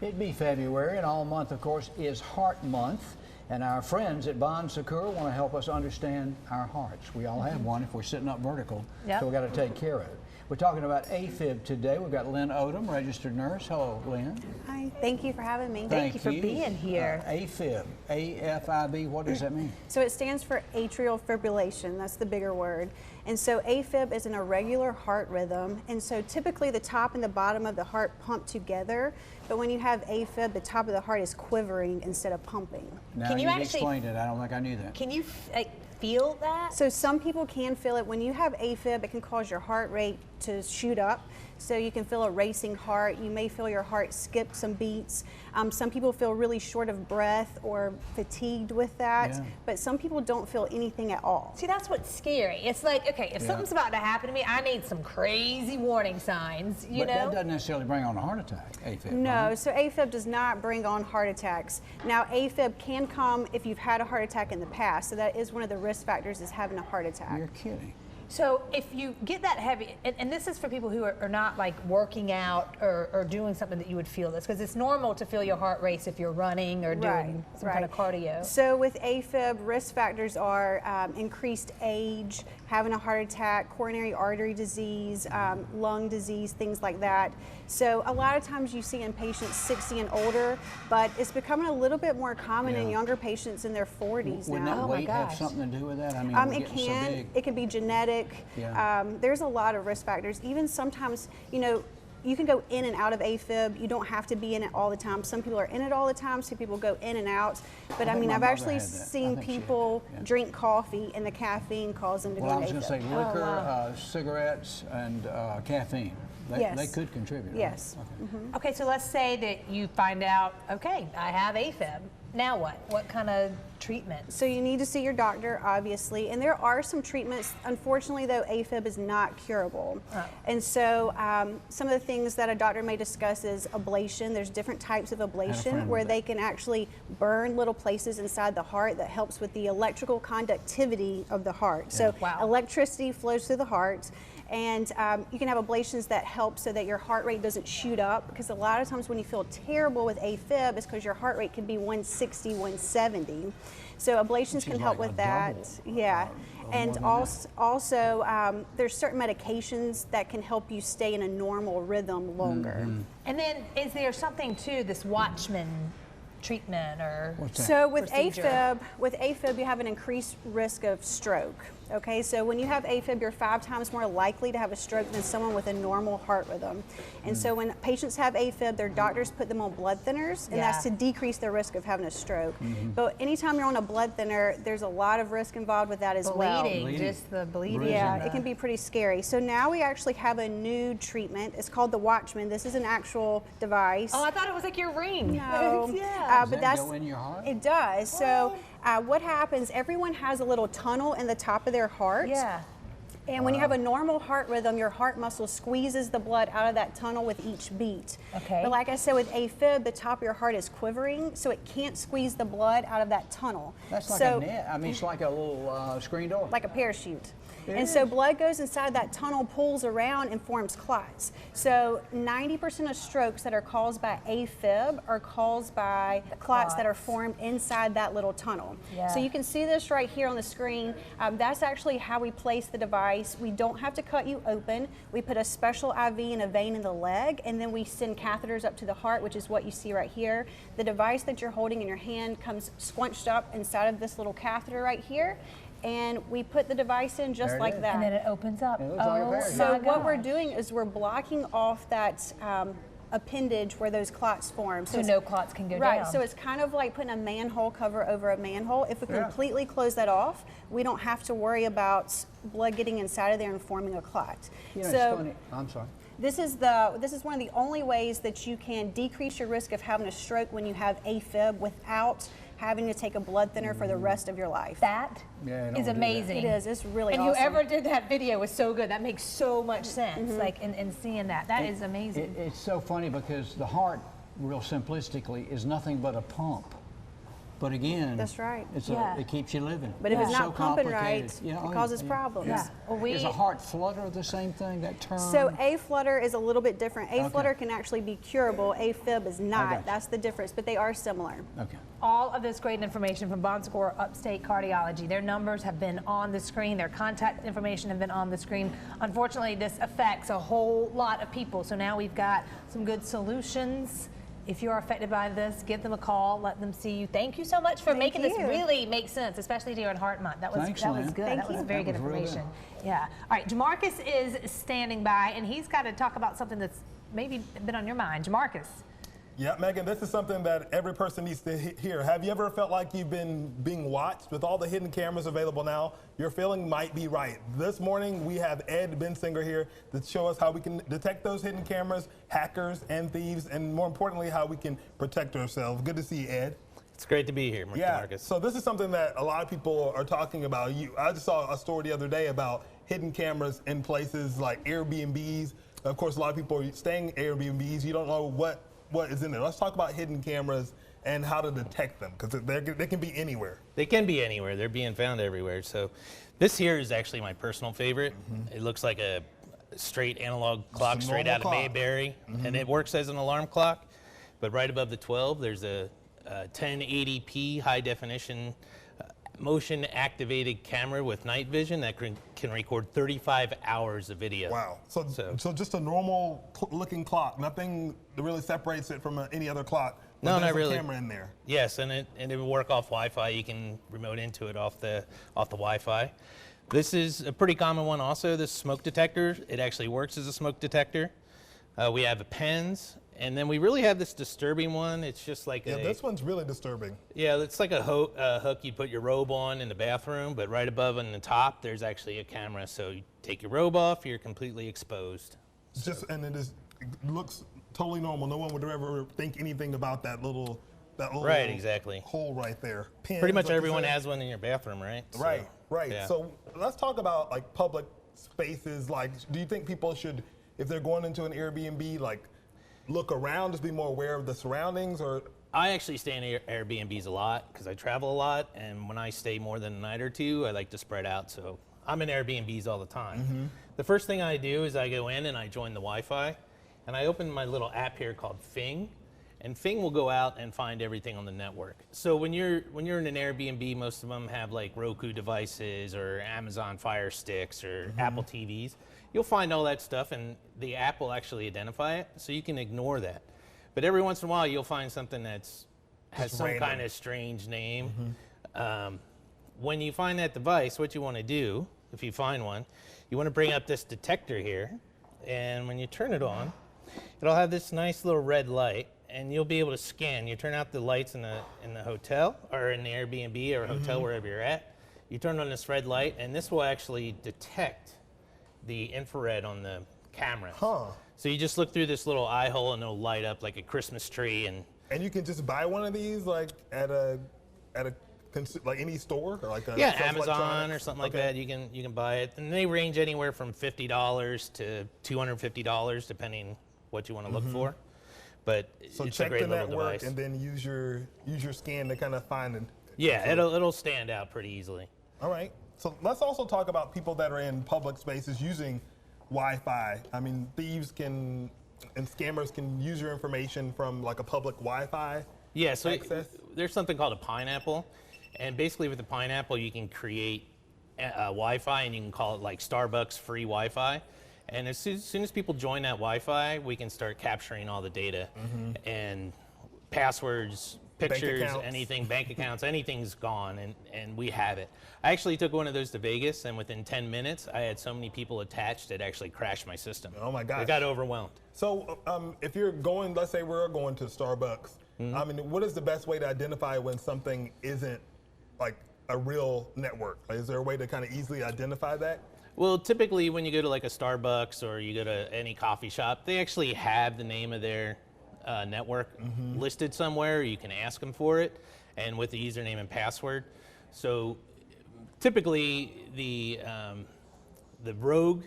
It'd be February, and all month, of course, is Heart Month. And our friends at Bon Secours want to help us understand our hearts. We all have one if we're sitting up vertical, so we've got to take care of it. We're talking about AFib today. We've got Lynn Odom, registered nurse. Hello, Lynn. Hi, thank you for having me. Thank you for being here. AFib, A-F-I-B, what does that mean? So it stands for atrial fibrillation. That's the bigger word. And so AFib is an irregular heart rhythm. And so typically the top and the bottom of the heart pump together. But when you have AFib, the top of the heart is quivering instead of pumping. Now you explained it. I don't think I knew that. Can you feel that? So some people can feel it. When you have AFib, it can cause your heart rate to shoot up. So you can feel a racing heart. You may feel your heart skip some beats. Some people feel really short of breath or fatigued with that, but some people don't feel anything at all. See, that's what's scary. It's like, okay, if something's about to happen to me, I need some crazy warning signs, you know? But that doesn't necessarily bring on a heart attack, AFib. No, right? so AFib does not bring on heart attacks. Now, AFib can come if you've had a heart attack in the past, so that is one of the risk factors, is having a heart attack. You're kidding. So if you get that heavy, and this is for people who are not like working out or doing something that you would feel this, because it's normal to feel your heart race if you're running or doing some kind of cardio. So with AFib, risk factors are increased age, having a heart attack, coronary artery disease, lung disease, things like that. So a lot of times you see in patients 60 and older, but it's becoming a little bit more common in younger patients in their 40s Wouldn't now. that weight have something to do with that? I mean, it can. So it can be genetic. There's a lot of risk factors. Even sometimes, you know, you can go in and out of AFib. You don't have to be in it all the time. Some people are in it all the time. Some people go in and out. But I mean, I've actually seen people drink coffee and the caffeine cause them to go into AFib. Well, I was going to say liquor, cigarettes, and caffeine. They could contribute. Yes. Right? Okay, so let's say that you find out, okay, I have AFib. Now what? What kind of treatment? So you need to see your doctor, obviously, and there are some treatments. Unfortunately, though, AFib is not curable. And so some of the things that a doctor may discuss is ablation. There's different types of ablation where they can actually burn little places inside the heart that helps with the electrical conductivity of the heart. So electricity flows through the heart. And you can have ablations that help so that your heart rate doesn't shoot up, because a lot of times when you feel terrible with AFib, it's because your heart rate can be 160, 170. So ablations can help with that. And also there's certain medications that can help you stay in a normal rhythm longer. And then is there something to this Watchman treatment or so with AFib you have an increased risk of stroke. Okay, so when you have AFib, you're 5 times more likely to have a stroke than someone with a normal heart rhythm. And so when patients have AFib, their doctors put them on blood thinners, and that's to decrease their risk of having a stroke. But anytime you're on a blood thinner, there's a lot of risk involved with that as well. Just the bleeding. Yeah, it can be pretty scary. So now we actually have a new treatment. It's called the Watchman. This is an actual device. Oh, I thought it was like your ring. No. But does that go in your heart? It does. So what happens, everyone has a little tunnel in the top of their heart. And when you have a normal heart rhythm, your heart muscle squeezes the blood out of that tunnel with each beat. But like I said, with AFib, the top of your heart is quivering, so it can't squeeze the blood out of that tunnel. That's like a net. I mean, it's like a little screen door. Like a parachute. And so blood goes inside that tunnel, pulls around, and forms clots. So 90% of strokes that are caused by AFib are caused by clots that are formed inside that little tunnel. So you can see this right here on the screen. That's actually how we place the device. We don't have to cut you open. We put a special IV and a vein in the leg, and then we send catheters up to the heart, which is what you see right here. The device that you're holding in your hand comes squunched up inside of this little catheter right here. And we put the device in just like that. And then it opens up. So what we're doing is we're blocking off that appendage where those clots form. So no clots can go down. Right, so it's kind of like putting a manhole cover over a manhole. If we completely close that off, we don't have to worry about blood getting inside of there and forming a clot. You know, it's funny. I'm sorry. This is one of the only ways that you can decrease your risk of having a stroke when you have AFib without having to take a blood thinner for the rest of your life. That is amazing. It is. It's really awesome. And whoever did that video was so good. That makes so much sense. Like in seeing that is amazing. It's so funny because the heart, real simplistically, is nothing but a pump. But again, that's right. It keeps you living. But if it's so not pumping right, it causes yeah. problems. Yeah. Well, Is a heart flutter the same thing, that term? So A-flutter is a little bit different. A-flutter can actually be curable. AFib is not. That's the difference, but they are similar. Okay. All of this great information from Bon Secours Upstate Cardiology. Their numbers have been on the screen. Their contact information have been on the screen. Unfortunately, this affects a whole lot of people. So now we've got some good solutions. If you're affected by this, give them a call. Let them see you. Thank you so much for making this really make sense, especially during Heart Month. That was good. That was very good information. Yeah. All right. Jamarcus is standing by, and he's got to talk about something that's maybe been on your mind. Jamarcus. Yeah, Megan, this is something that every person needs to hear. Have you ever felt like you've been being watched? With all the hidden cameras available now, your feeling might be right. This morning, we have Ed Bensinger here to show us how we can detect those hidden cameras, hackers, and thieves, and more importantly, how we can protect ourselves. Good to see you, Ed. It's great to be here, Marcus. So this is something that a lot of people are talking about. I just saw a story the other day about hidden cameras in places like Airbnbs. Of course, a lot of people are staying in Airbnbs. You don't know what is in there. Let's talk about hidden cameras and how to detect them, because they can be anywhere. They can be anywhere. They're being found everywhere. So this here is actually my personal favorite. It looks like a straight analog clock straight out of Mayberry, and it works as an alarm clock. But right above the 12, there's a 1080p high definition motion activated camera with night vision that can record 35 hours of video. Wow. So just a normal looking clock, nothing that really separates it from any other clock. No, not really. There's a camera in there. Yes, and it will work off Wi-Fi. You can remote into it off the Wi-Fi. This is a pretty common one also, this smoke detector. It actually works as a smoke detector. We have pens. And then we really have this disturbing one. It's just like this one's really disturbing. Yeah, it's like a hook you put your robe on in the bathroom, but right above on the top, there's actually a camera. So you take your robe off, you're completely exposed. And it looks totally normal. No one would ever think anything about that little right, exactly. hole right there. Pins, pretty much everyone has one in your bathroom, right? Right. Yeah. So let's talk about like public spaces. Like, do you think people should, if they're going into an Airbnb, like, look around, just be more aware of the surroundings? Or I actually stay in Airbnbs a lot because I travel a lot, and when I stay more than a night or two, I like to spread out. So I'm in Airbnbs all the time. The first thing I do is I go in and I join the Wi-Fi, and I open my little app here called Fing, and Fing will go out and find everything on the network. So when you're in an Airbnb, most of them have like Roku devices or Amazon Fire Sticks or Apple TVs. You'll find all that stuff, and the app will actually identify it, so you can ignore that. But every once in a while, you'll find something has some kind of strange name. When you find that device, what you want to do, if you find one, you want to bring up this detector here, and when you turn it on, it'll have this nice little red light, and you'll be able to scan. You turn out the lights in the hotel or in the Airbnb or hotel, wherever you're at. You turn on this red light, and this will actually detect the infrared on the cameras. So you just look through this little eye hole, and it'll light up like a Christmas tree. And you can just buy one of these like at like any store, or like Amazon or something like that. You can buy it, and they range anywhere from $50 to $250, depending what you want to look for. But so it's check a great the little network device. and then use your scan to kind of find it. Yeah, it'll stand out pretty easily. All right. So let's also talk about people that are in public spaces using Wi-Fi. I mean, thieves and scammers can use your information from like a public Wi-Fi access. There's something called a pineapple. And basically with the pineapple, you can create Wi-Fi, and you can call it like Starbucks free Wi-Fi. And as soon as people join that Wi-Fi, we can start capturing all the data and passwords, pictures, bank accounts, anything's gone, and we have it. I actually took one of those to Vegas, and within 10 minutes, I had so many people attached it actually crashed my system. Oh my gosh. I got overwhelmed. So if you're going, let's say we're going to Starbucks, I mean, what is the best way to identify when something isn't like a real network? Like, is there a way to kind of easily identify that? Well, typically when you go to like a Starbucks or you go to any coffee shop, they actually have the name of their network listed somewhere. You can ask them for it, and with the username and password. So typically the rogue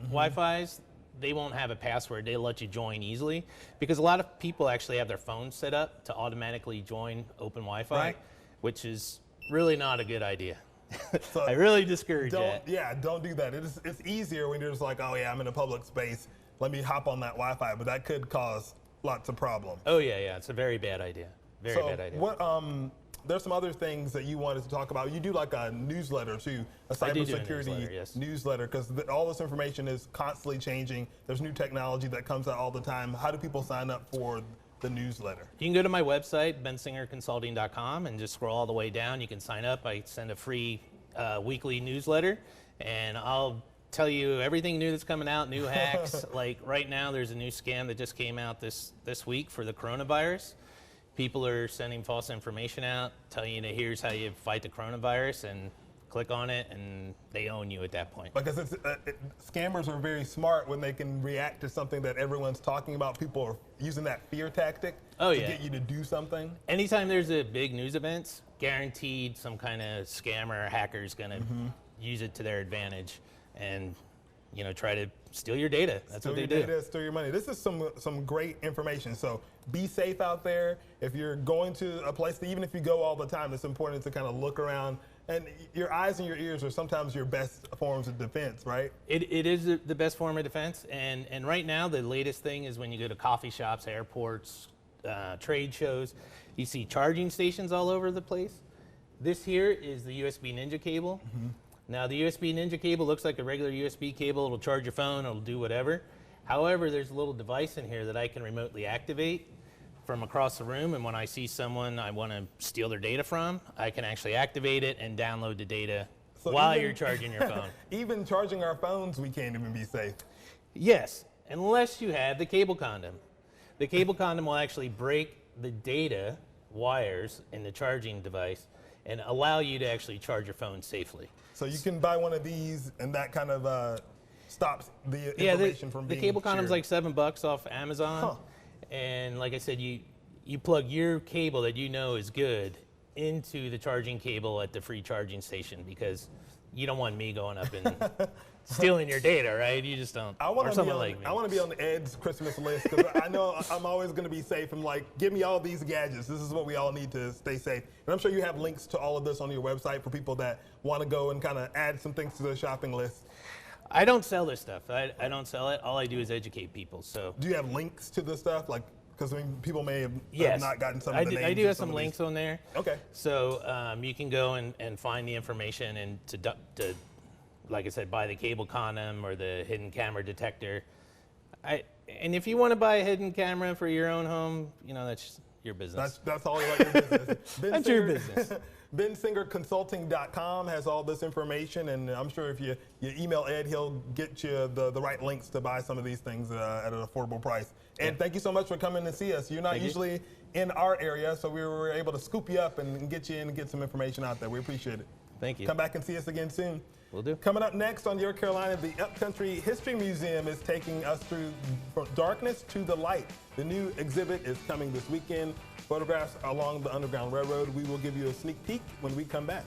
Wi-Fi's, they won't have a password. They'll let you join easily, because a lot of people actually have their phones set up to automatically join open Wi-Fi. which is really not a good idea. So I really discourage that. Yeah, don't do that. It's easier when you're just like, oh yeah, I'm in a public space. Let me hop on that Wi-Fi, but that could cause lots of problems. Oh yeah, it's a very bad idea. Very bad idea. What there's some other things that you wanted to talk about. You do like a newsletter too, a cybersecurity newsletter, because all this information is constantly changing. There's new technology that comes out all the time. How do people sign up for the newsletter? You can go to my website, bensingerconsulting.com, and just scroll all the way down. You can sign up. I send a free weekly newsletter, and I'll tell you everything new that's coming out, new hacks. Like right now, there's a new scam that just came out this week for the coronavirus. People are sending false information out, telling you that here's how you fight the coronavirus, and click on it, and they own you at that point. Because scammers are very smart when they can react to something that everyone's talking about. People are using that fear tactic to get you to do something. Anytime there's a big news event, guaranteed some kind of scammer or hacker is going to use it to their advantage and try to steal your data. That's what they do. Steal your money. This is some great information. So be safe out there. If you're going to a place, even if you go all the time, it's important to kind of look around. And your eyes and your ears are sometimes your best forms of defense, right? It is the best form of defense. And right now, the latest thing is when you go to coffee shops, airports, trade shows, you see charging stations all over the place. This here is the USB Ninja cable. Now, the USB Ninja cable looks like a regular USB cable. It'll charge your phone. It'll do whatever. However, there's a little device in here that I can remotely activate from across the room, and when I see someone I want to steal their data from, I can actually activate it and download the data while you're charging your phone. Even charging our phones, we can't even be safe. Yes, unless you have the cable condom. The cable condom will actually break the data wires in the charging device and allow you to actually charge your phone safely. So you can buy one of these, and that kind of stops the information from being the cable shared. condom's like $7 off Amazon. And like I said, you plug your cable that you know is good into the charging cable at the free charging station, because you don't want me going up and stealing your data, right? You just don't. I want to be on the Ed's Christmas list, because I know I'm always going to be safe. I'm like, give me all these gadgets. This is what we all need to stay safe. And I'm sure you have links to all of this on your website for people that want to go and kind of add some things to their shopping list. I don't sell this stuff. I don't sell it. All I do is educate people. So. Do you have links to this stuff? Like, because people may have not gotten some of the names. I do have some links on there. Okay. So you can go and find the information and to, like I said, buy the cable condom or the hidden camera detector. And if you want to buy a hidden camera for your own home, that's your business. That's all your business. That's your business. bensingerconsulting.com has all this information, and I'm sure if you email Ed, he'll get you the right links to buy some of these things at an affordable price. And thank you so much for coming to see us. You're not usually in our area, so we were able to scoop you up and get you in and get some information out there. We appreciate it. Thank you. Come back and see us again soon. Will do. Coming up next on Your Carolina, the Upcountry History Museum is taking us through from darkness to the light. The new exhibit is coming this weekend. Photographs along the Underground Railroad. We will give you a sneak peek when we come back.